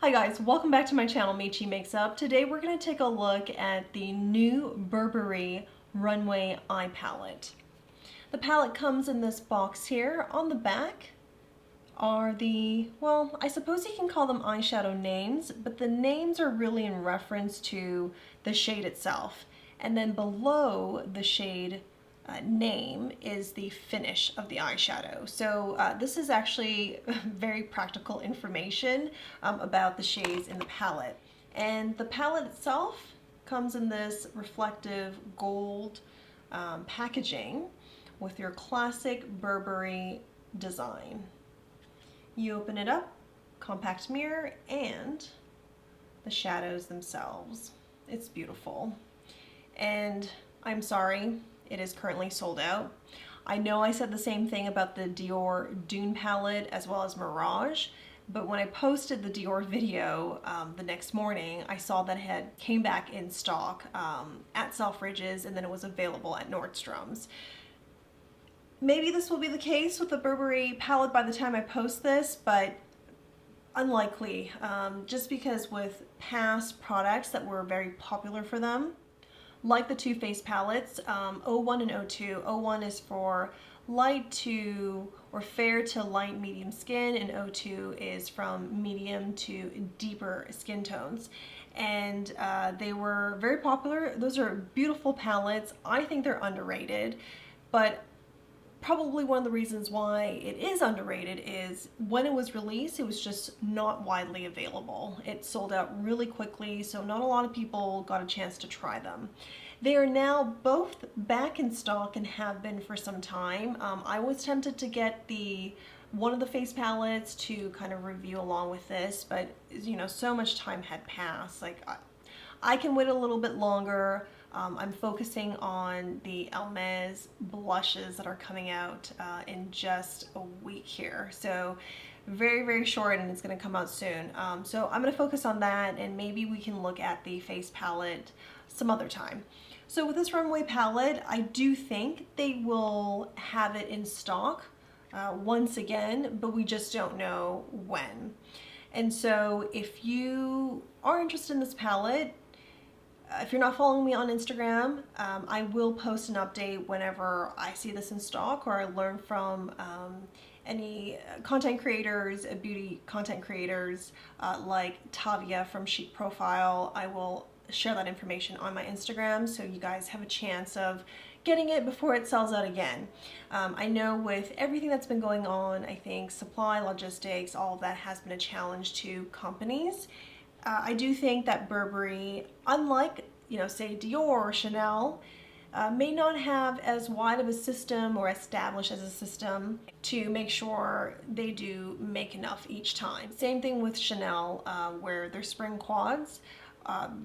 Hi guys, welcome back to my channel, Michi Makes Up. Today we're going to take a look at the new Burberry Runway eye palette. The palette comes in this box here. On the back are the, well, I suppose you can call them eyeshadow names, but the names are really in reference to the shade itself. And then below the shade name is the finish of the eyeshadow. So this is actually very practical information about the shades in the palette. And the palette itself comes in this reflective gold packaging with your classic Burberry design. You open it up, compact mirror, and the shadows themselves. It's beautiful. And I'm sorry, it is currently sold out. I know I said the same thing about the Dior Dune palette as well as Mirage, but when I posted the Dior video the next morning, I saw that it had came back in stock at Selfridges, and then it was available at Nordstrom's. Maybe this will be the case with the Burberry palette by the time I post this, but unlikely, just because with past products that were very popular for them, like the Too Faced palettes, 01 and 02. 01 is for light to or fair to light medium skin, and 02 is from medium to deeper skin tones. And they were very popular. Those are beautiful palettes. I think they're underrated, but probably one of the reasons why it is underrated is when it was released, it was just not widely available. It sold out really quickly, so not a lot of people got a chance to try them. They are now both back in stock and have been for some time. I was tempted to get one of the face palettes to kind of review along with this, but you know, so much time had passed. Like I can wait a little bit longer. I'm focusing on the Hermes blushes that are coming out in just a week here. So very, very short, and it's going to come out soon. So I'm going to focus on that, and maybe we can look at the face palette some other time. So with this Runway palette, I do think they will have it in stock once again, but we just don't know when. And so if you are interested in this palette, if you're not following me on Instagram, I will post an update whenever I see this in stock or I learn from any content creators, beauty content creators like Tavia from Chic Profile. I will share that information on my Instagram so you guys have a chance of getting it before it sells out again. I know with everything that's been going on, I think supply, logistics, all of that has been a challenge to companies. I do think that Burberry, unlike, say Dior or Chanel, may not have as wide of a system or established as a system to make sure they do make enough each time. Same thing with Chanel, where their spring quads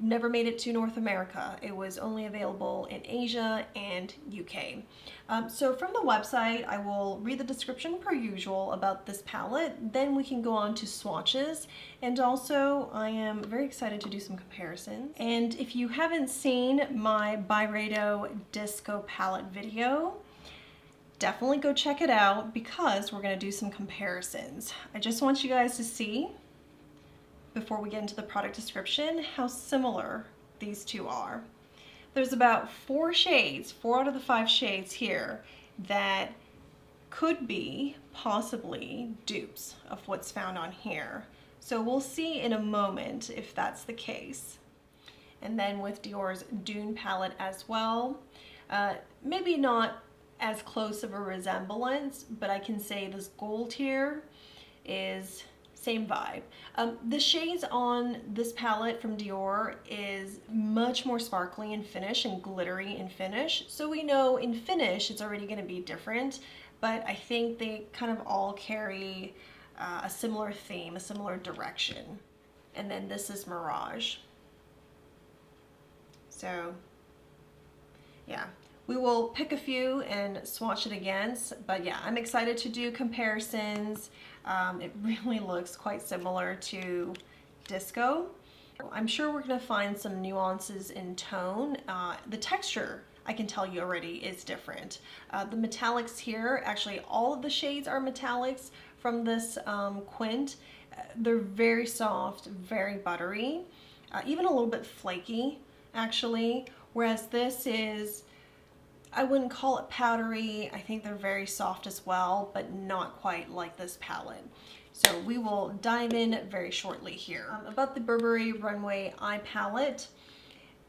never made it to North America. It was only available in Asia and UK. So from the website, I will read the description per usual about this palette. Then we can go on to swatches. And also I am very excited to do some comparisons. And if you haven't seen my Byredo Disco palette video, definitely go check it out because we're going to do some comparisons. I just want you guys to see, before we get into the product description, how similar these two are. There's about 4 shades, 4 out of the 5 shades here that could be possibly dupes of what's found on here. So we'll see in a moment if that's the case. And then with Dior's Dune palette as well, maybe not as close of a resemblance, but I can say this gold here is same vibe. The shades on this palette from Dior is much more sparkly in finish and glittery in finish. So we know in finish it's already going to be different, but I think they kind of all carry a similar theme, a similar direction. And then this is Mirage. So yeah, we will pick a few and swatch it against, but yeah, I'm excited to do comparisons. It really looks quite similar to Disco. I'm sure we're going to find some nuances in tone. The texture, I can tell you already, is different. The metallics here, actually all of the shades are metallics from this quint. They're very soft, very buttery, even a little bit flaky actually, whereas this is, I wouldn't call it powdery. I think they're very soft as well, but not quite like this palette. So we will dive in very shortly here. About the Burberry Runway Eye Palette.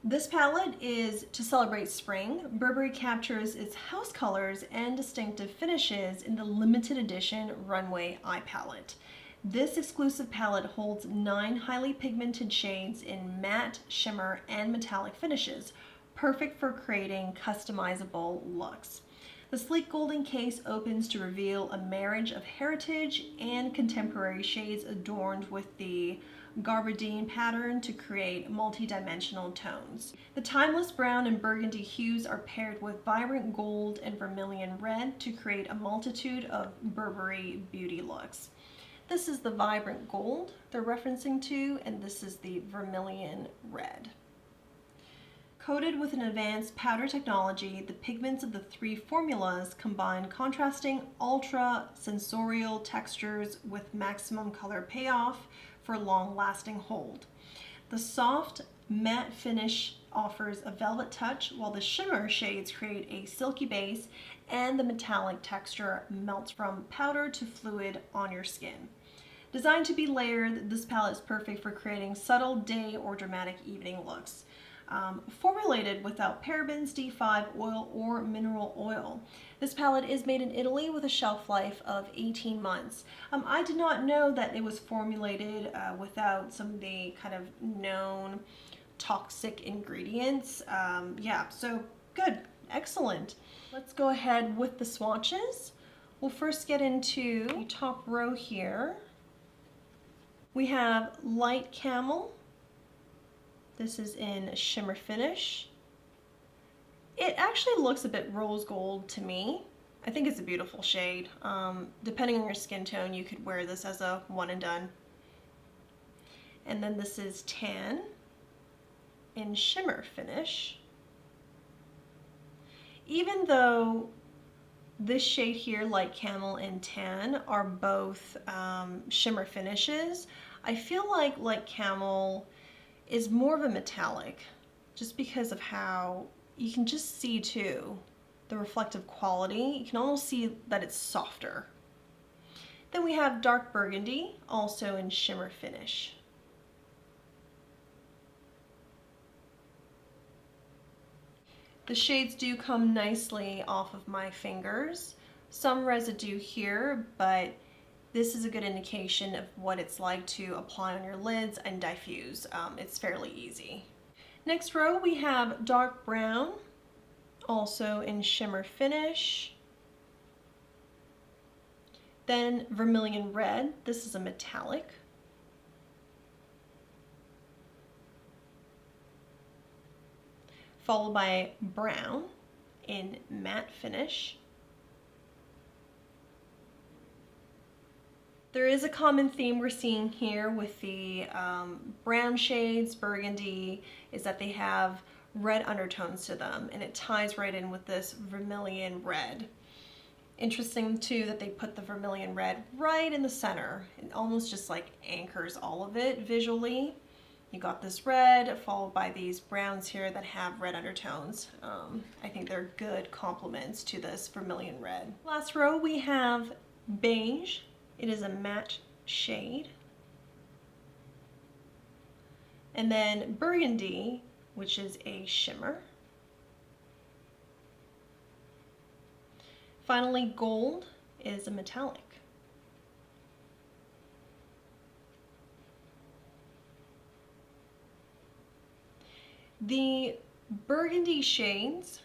This palette is to celebrate spring. Burberry captures its house colors and distinctive finishes in the limited edition Runway Eye Palette. This exclusive palette holds 9 highly pigmented shades in matte, shimmer, and metallic finishes, perfect for creating customizable looks. The sleek golden case opens to reveal a marriage of heritage and contemporary shades adorned with the gabardine pattern to create multi-dimensional tones. The timeless brown and burgundy hues are paired with vibrant gold and vermilion red to create a multitude of Burberry beauty looks. This is the vibrant gold they're referencing to, and this is the vermilion red. Coated with an advanced powder technology, the pigments of the 3 formulas combine contrasting ultra-sensorial textures with maximum color payoff for long-lasting hold. The soft matte finish offers a velvet touch, while the shimmer shades create a silky base, and the metallic texture melts from powder to fluid on your skin. Designed to be layered, this palette is perfect for creating subtle day or dramatic evening looks. Formulated without parabens, D5 oil, or mineral oil. This palette is made in Italy with a shelf life of 18 months. I did not know that it was formulated without some of the kind of known toxic ingredients. Yeah, so good, excellent. Let's go ahead with the swatches. We'll first get into the top row here. We have light camel. This is in shimmer finish. It actually looks a bit rose gold to me. I think it's a beautiful shade. Depending on your skin tone, you could wear this as a one and done. And then this is tan in shimmer finish. Even though this shade here, light camel and tan, are both shimmer finishes, I feel like light camel is more of a metallic, just because of how you can just see too the reflective quality. You can almost see that it's softer. Then we have dark burgundy, also in shimmer finish. The shades do come nicely off of my fingers. Some residue here, but this is a good indication of what it's like to apply on your lids and diffuse. It's fairly easy. Next row we have dark brown, also in shimmer finish. Then vermilion red, this is a metallic. Followed by brown in matte finish. There is a common theme we're seeing here with the brown shades, burgundy, is that they have red undertones to them, and it ties right in with this vermilion red. Interesting too that they put the vermilion red right in the center. It almost just like anchors all of it visually. You got this red followed by these browns here that have red undertones. I think they're good complements to this vermilion red. Last row we have beige. It is a matte shade. And then burgundy, which is a shimmer. Finally, gold is a metallic. The burgundy shades,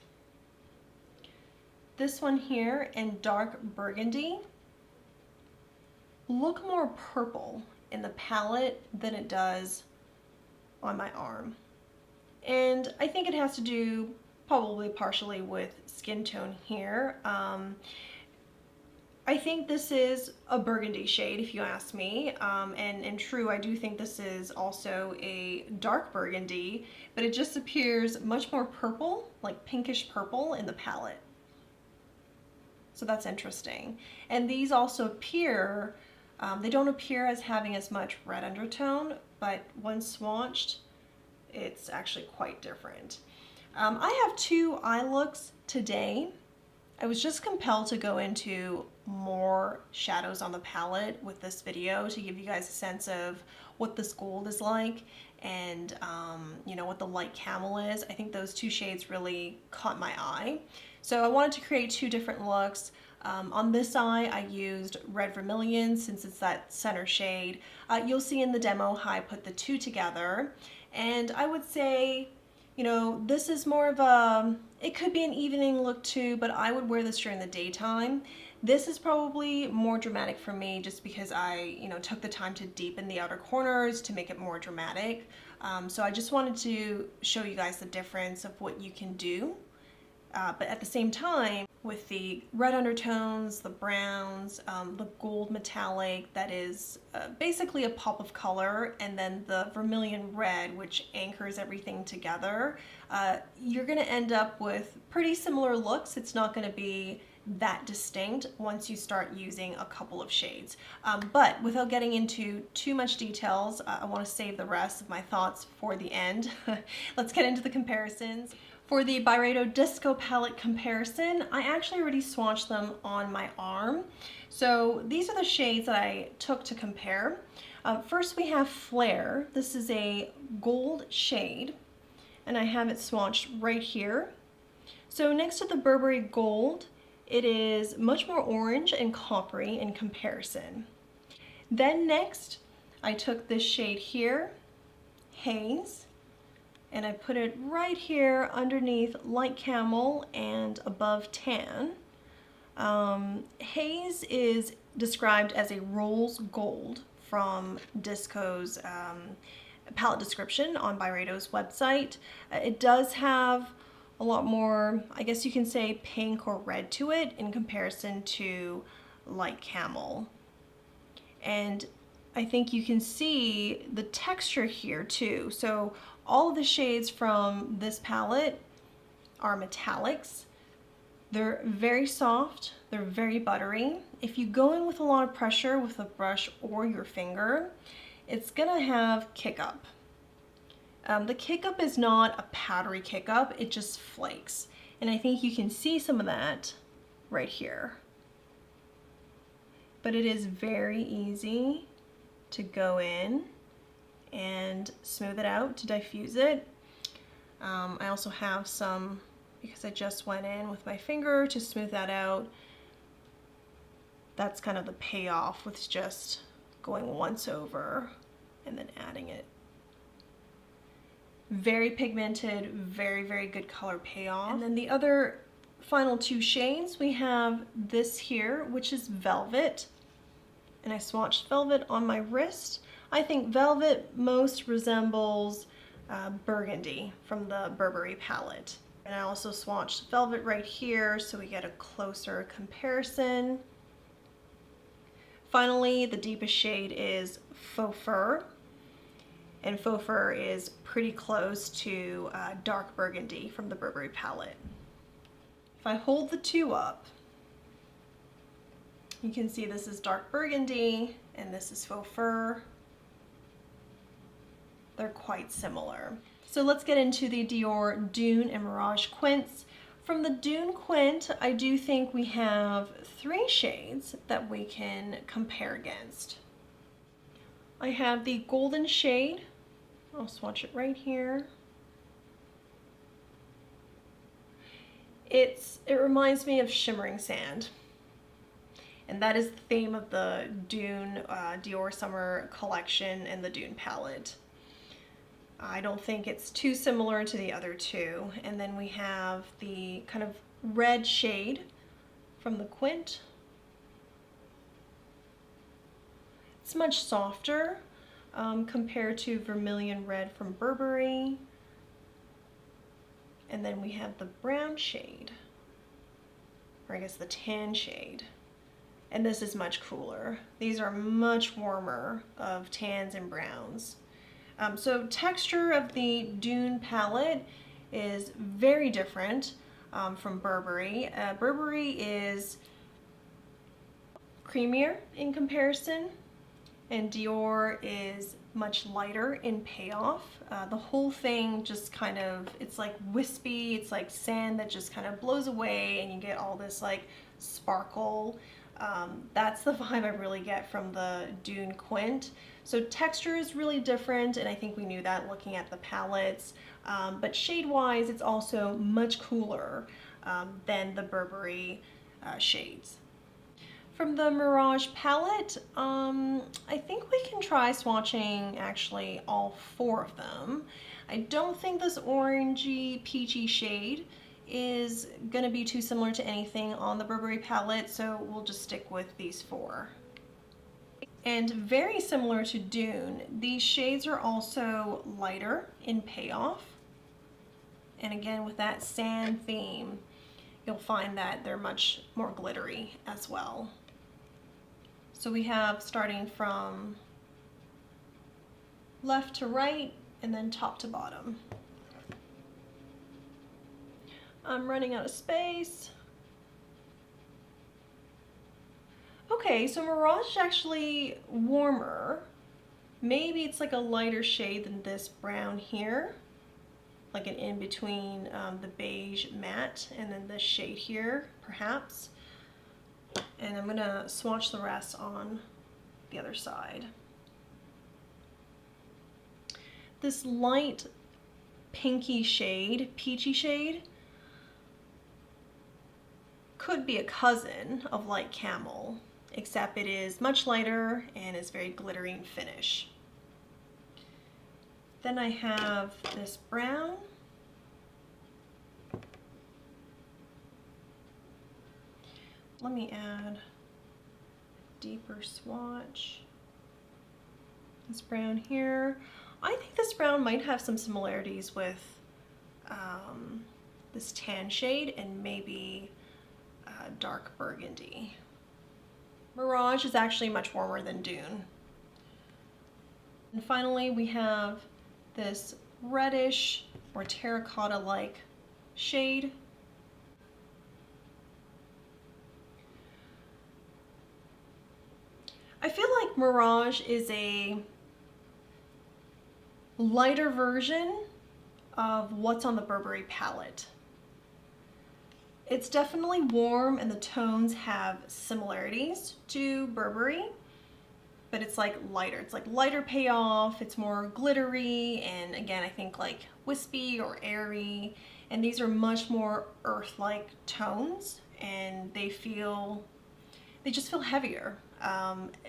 this one here and dark burgundy, look more purple in the palette than it does on my arm. And I think it has to do probably partially with skin tone here. I think this is a burgundy shade if you ask me, and true, I do think this is also a dark burgundy, but it just appears much more purple, like pinkish purple in the palette. So that's interesting. And these also appear They don't appear as having as much red undertone, but when swatched, it's actually quite different. I have two eye looks today. I was just compelled to go into more shadows on the palette with this video to give you guys a sense of what this gold is like and you know, what the light camel is. I think those two shades really caught my eye. So I wanted to create two different looks. On this eye, I used red vermilion since it's that center shade. You'll see in the demo how I put the two together. And I would say, you know, this is more of a, it could be an evening look too, but I would wear this during the daytime. This is probably more dramatic for me just because I, you know, took the time to deepen the outer corners to make it more dramatic. So I just wanted to show you guys the difference of what you can do. But at the same time, with the red undertones, the browns, the gold metallic that is basically a pop of color, and then the vermilion red, which anchors everything together, you're going to end up with pretty similar looks. It's not going to be that distinct once you start using a couple of shades. But without getting into too much details, I want to save the rest of my thoughts for the end. Let's get into the comparisons. For the Byredo Disco palette comparison, I actually already swatched them on my arm. So these are the shades that I took to compare. First we have Flare. This is a gold shade, and I have it swatched right here. So next to the Burberry Gold, it is much more orange and coppery in comparison. Then next, I took this shade here, Haze, and I put it right here underneath Light Camel and above Tan. Haze is described as a rose gold from Disco's palette description on Byredo's website. It does have a lot more, I guess you can say, pink or red to it in comparison to Light Camel. And I think you can see the texture here too. So all of the shades from this palette are metallics. They're very soft, they're very buttery. If you go in with a lot of pressure with a brush or your finger, it's gonna have kick up. The kick up is not a powdery kick up, it just flakes. And I think you can see some of that right here. But it is very easy to go in and smooth it out to diffuse it. I also have some, because I just went in with my finger to smooth that out. That's kind of the payoff with just going once over and then adding it. Very pigmented, very, very good color payoff. And then the other final two shades, we have this here, which is Velvet. And I swatched Velvet on my wrist. I think Velvet most resembles Burgundy from the Burberry palette. And I also swatched Velvet right here so we get a closer comparison. Finally, the deepest shade is Faux Fur. And Faux Fur is pretty close to Dark Burgundy from the Burberry palette. If I hold the two up, you can see this is Dark Burgundy and this is Faux Fur. They're quite similar. So let's get into the Dior Dune and Mirage Quints. From the Dune Quint, I do think we have three shades that we can compare against. I have the golden shade. I'll swatch it right here. It reminds me of shimmering sand. And that is the theme of the Dune Dior Summer Collection and the Dune palette. I don't think it's too similar to the other two. And then we have the kind of red shade from the Quint. It's much softer compared to Vermilion Red from Burberry. And then we have the brown shade, or I guess the tan shade. And this is much cooler. These are much warmer of tans and browns. So texture of the Dune palette is very different from Burberry. Burberry is creamier in comparison And Dior is much lighter in payoff. The whole thing just kind of, it's like wispy, it's like sand that just kind of blows away and you get all this like sparkle. That's the vibe I really get from the Dune Quint. So texture is really different, and I think we knew that looking at the palettes. But shade-wise, it's also much cooler than the Burberry shades. From the Mirage palette, I think we can try swatching actually all 4 of them. I don't think this orangey peachy shade is going to be too similar to anything on the Burberry palette, so we'll just stick with these 4. And very similar to Dune, these shades are also lighter in payoff. And again, with that sand theme, you'll find that they're much more glittery as well. So we have starting from left to right and then top to bottom. I'm running out of space. Okay, so Mirage is actually warmer. Maybe it's like a lighter shade than this brown here, like an in-between the beige matte and then this shade here, perhaps. And I'm gonna swatch the rest on the other side. This light pinky shade, peachy shade, could be a cousin of light camel, except it is much lighter and is very glittering finish. Then I have this brown. Let me add a deeper swatch. This brown here. I think this brown might have some similarities with this tan shade and maybe dark burgundy. Mirage is actually much warmer than Dune. And finally we have this reddish or terracotta-like shade. I feel like Mirage is a lighter version of what's on the Burberry palette. It's definitely warm and the tones have similarities to Burberry, but it's like lighter. It's like lighter payoff, it's more glittery, and again, I think like wispy or airy, and these are much more earth-like tones, and they just feel heavier.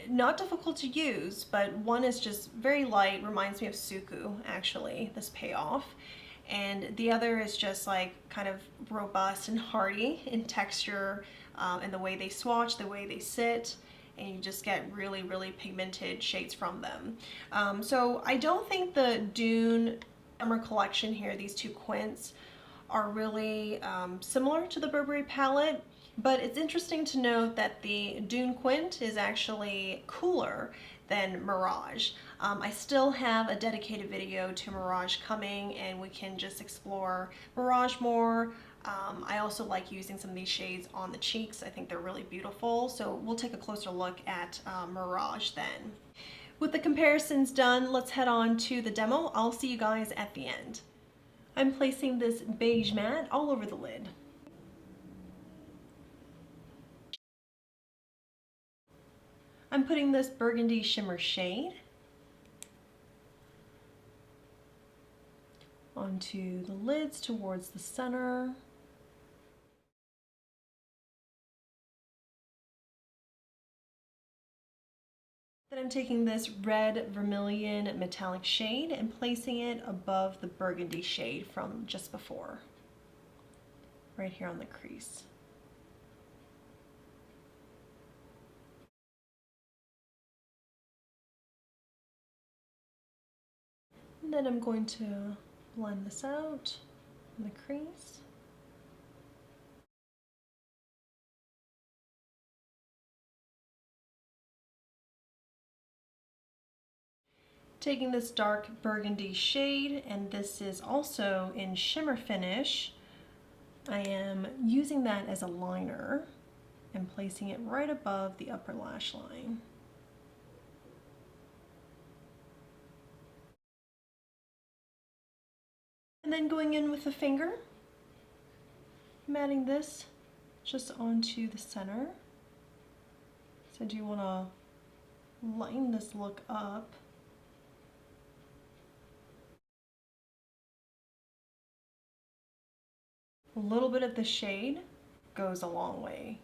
Not difficult to use, but one is just very light, reminds me of Suku actually, this payoff. And the other is just like kind of robust and hearty in texture and the way they swatch, the way they sit, and you just get really, really pigmented shades from them. So I don't think the Dune Summer Collection here, these 2 quints, are really similar to the Burberry palette, but it's interesting to note that the Dune Quint is actually cooler than Mirage. I still have a dedicated video to Mirage coming, and we can just explore Mirage more. I also like using some of these shades on the cheeks. I think they're really beautiful, so we'll take a closer look at Mirage then. With the comparisons done, let's head on to the demo. I'll see you guys at the end. I'm placing this beige matte all over the lid. I'm putting this burgundy shimmer shade onto the lids towards the center. Then I'm taking this red vermilion metallic shade and placing it above the burgundy shade from just before, right here on the crease. And then I'm going to blend this out in the crease. Taking this dark burgundy shade, and this is also in shimmer finish, I am using that as a liner and placing it right above the upper lash line. And then going in with the finger, I'm adding this just onto the center. So I do want to lighten this look up. A little bit of the shade goes a long way.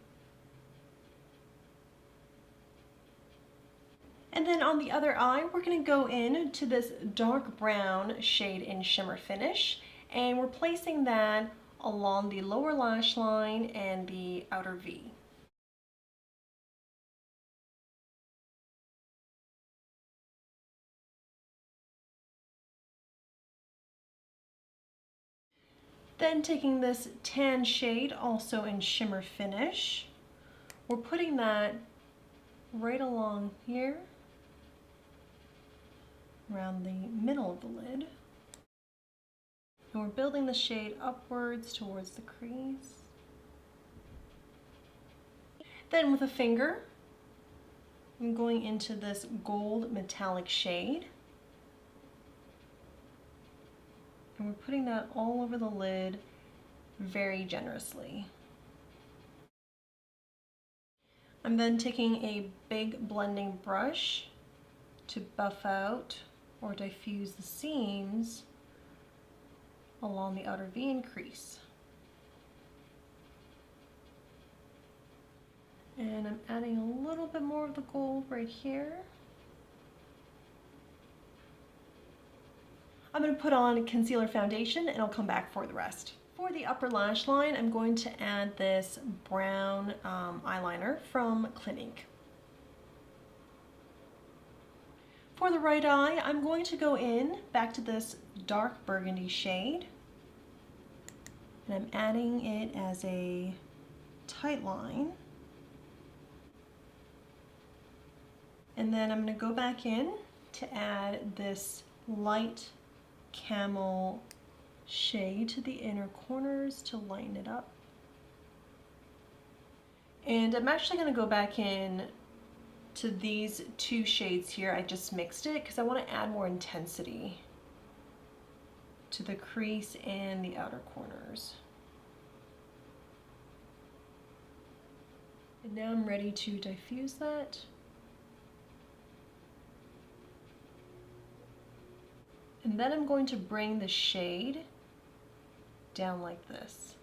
And then on the other eye, we're going to go in to this dark brown shade in Shimmer Finish, and we're placing that along the lower lash line and the outer V. Then taking this tan shade, also in Shimmer Finish, we're putting that right along here, around the middle of the lid. And we're building the shade upwards towards the crease. Then with a finger, I'm going into this gold metallic shade. And we're putting that all over the lid very generously. I'm then taking a big blending brush to buff out or diffuse the seams along the outer V and crease. And I'm adding a little bit more of the gold right here. I'm going to put on concealer foundation and I'll come back for the rest. For the upper lash line, I'm going to add this brown eyeliner from Clinique. For the right eye, I'm going to go in back to this dark burgundy shade. And I'm adding it as a tight line. And then I'm going to go back in to add this light camel shade to the inner corners to lighten it up. And I'm actually going to go back in to these two shades here. I just mixed it because I want to add more intensity to the crease and the outer corners. And now I'm ready to diffuse that. And then I'm going to bring the shade down like this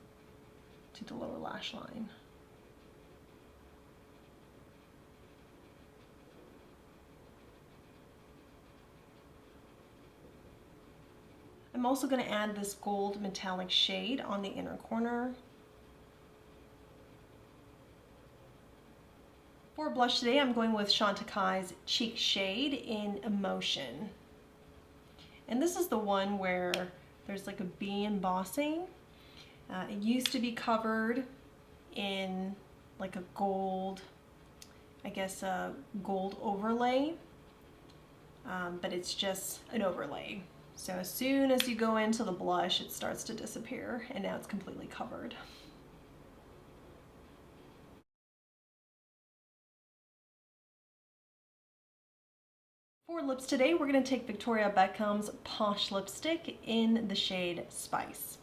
to the lower lash line. I'm also going to add this gold metallic shade on the inner corner. For blush today, I'm going with Chantecaille's Cheek Shade in Emotion. And this is the one where there's like a bee embossing. It used to be covered in like a gold, I guess a gold overlay, but it's just an overlay. So as soon as you go into the blush, it starts to disappear, and now it's completely covered. For lips today, we're going to take Victoria Beckham's Posh Lipstick in the shade Spice.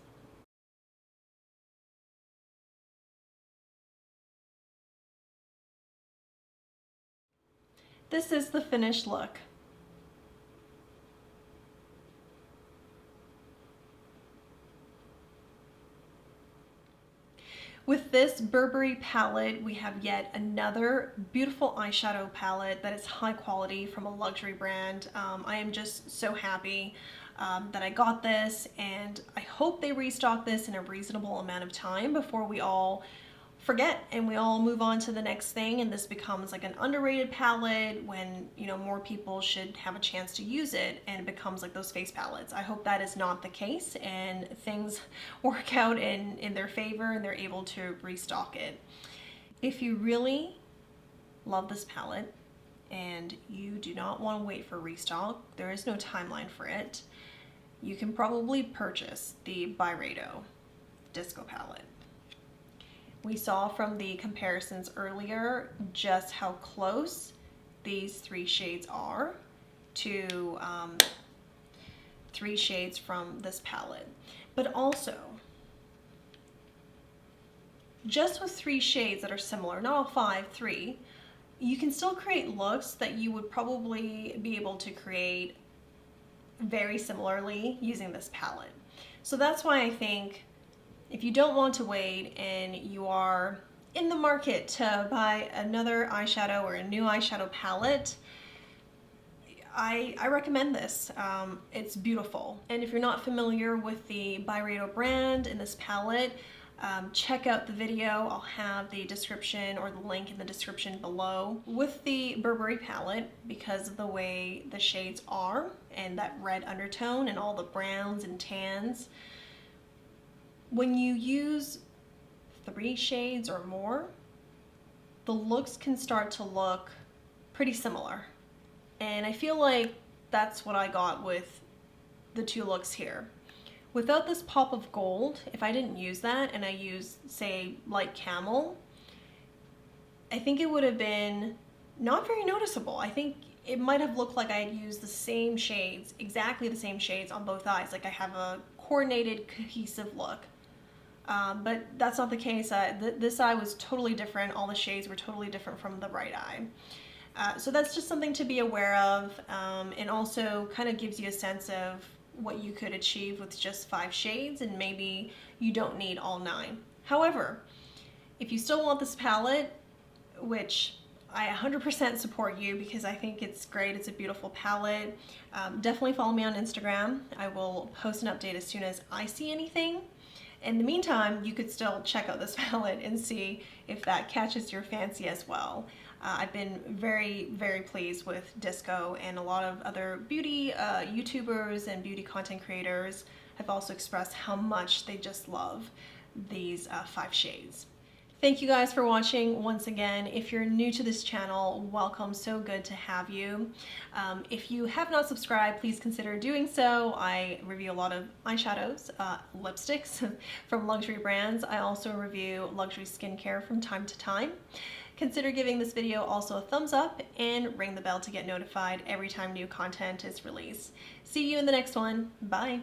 This is the finished look. With this Burberry palette, we have yet another beautiful eyeshadow palette that is high quality from a luxury brand. I am just so happy that I got this, and I hope they restock this in a reasonable amount of time before we all forget and we all move on to the next thing, and this becomes like an underrated palette when, you know, more people should have a chance to use it, and it becomes like those face palettes. I hope that is not the case and things work out in their favor and they're able to restock it. If you really love this palette and you do not want to wait for restock, there is no timeline for it, you can probably purchase the Byredo Disco palette. We saw from the comparisons earlier just how close these three shades are to 3 shades from this palette. But also, just with 3 shades that are similar, not all 5, 3, you can still create looks that you would probably be able to create very similarly using this palette. So that's why I think if you don't want to wait and you are in the market to buy another eyeshadow or a new eyeshadow palette, I recommend this. It's beautiful. And if you're not familiar with the Byredo brand and this palette, check out the video. I'll have the description or the link in the description below. With the Burberry palette, because of the way the shades are and that red undertone and all the browns and tans, when you use 3 shades or more, the looks can start to look pretty similar. And I feel like that's what I got with the 2 looks here. Without this pop of gold, if I didn't use that and I used, say, light camel, I think it would have been not very noticeable. I think it might have looked like I had used the same shades, exactly the same shades on both eyes, like I have a coordinated, cohesive look. But that's not the case. This eye was totally different. All the shades were totally different from the right eye. So that's just something to be aware of, and also kind of gives you a sense of what you could achieve with just 5 shades, and maybe you don't need all 9. However, if you still want this palette, which I 100% support you because I think it's great, it's a beautiful palette, definitely follow me on Instagram. I will post an update as soon as I see anything. In the meantime, you could still check out this palette and see if that catches your fancy as well. I've been very, very pleased with Disco, and a lot of other beauty YouTubers and beauty content creators have also expressed how much they just love these 5 shades. Thank you guys for watching once again. If you're new to this channel, welcome, so good to have you. If you have not subscribed, please consider doing so. I review a lot of eyeshadows, lipsticks from luxury brands. I also review luxury skincare from time to time. Consider giving this video also a thumbs up and ring the bell to get notified every time new content is released. See you in the next one. Bye.